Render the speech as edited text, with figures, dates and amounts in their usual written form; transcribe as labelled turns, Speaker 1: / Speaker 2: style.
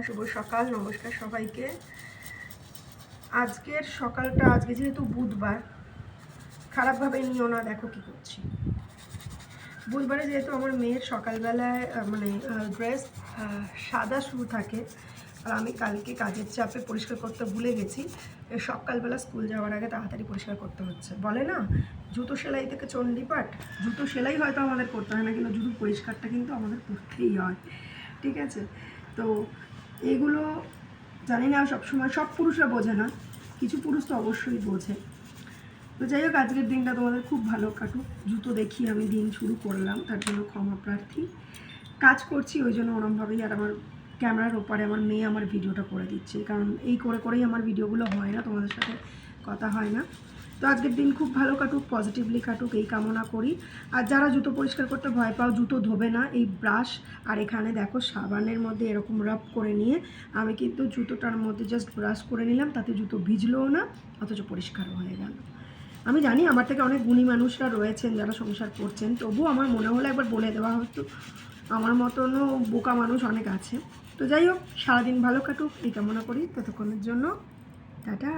Speaker 1: শুভ সকাল, নমস্কার সবাইকে। আজকের সকালটা, আজকে যেহেতু বুধবার, খারাপভাবে নিও না, দেখো কি করছি। বুধবারে যেহেতু আমার মেয়ের সকালবেলায় ড্রেস সাদা শু থাকে, আর আমি কালকে কাজের চাপে পরিষ্কার করতে ভুলে গেছি। সকালবেলা স্কুল যাওয়ার আগে তাড়াতাড়ি পরিষ্কার করতে হচ্ছে। বলে না, জুতো সেলাই থেকে চণ্ডীপাঠ। জুতো সেলাই হয়তো আমাদের করতে হয় না, কিন্তু জুতো পরিষ্কারটা কিন্তু আমাদের করতেই হয়, ঠিক আছে? তো এগুলো জানি না সবসময় সব পুরুষরা বোঝে না, কিছু পুরুষ তো অবশ্যই বোঝে। তো যাই হোক, আজকের দিনটা তোমাদের খুব ভালো কাটুক। জুতো দেখিয়ে আমি দিন শুরু করলাম, তার জন্য ক্ষমা প্রার্থী। কাজ করছি ওই জন্য ওরমভাবেই, আর আমার ক্যামেরার ওপারে আমার মেয়ে আমার ভিডিওটা করে দিচ্ছে, কারণ এই করে করেই আমার ভিডিওগুলো হয় না, তোমাদের সাথে কথা হয় না। তো আজকের দিন খুব ভালো কাটুক, পজিটিভলি কাটুক, এই কামনা করি। আর যারা জুতো পরিষ্কার করতে ভয় পাও, জুতো ধোবে না, এই ব্রাশ আর এখানে দেখো সাবানের মধ্যে এরকম রাব করে নিয়ে আমি কিন্তু জুতোটার মধ্যে জাস্ট ব্রাশ করে নিলাম, তাতে জুতো ভিজলোও না, অথচ পরিষ্কারও হয়ে গেল। আমি জানি আমার থেকে অনেক গুণী মানুষরা রয়েছেন যারা সংসার করছেন, তবুও আমার মনে হলো একবার বলে দেওয়া হতো। আমার মতনও বোকা মানুষ অনেক আছে। তো যাই হোক, সারাদিন ভালো কাটুক এই কামনা করি। ততক্ষণের জন্য টাটা।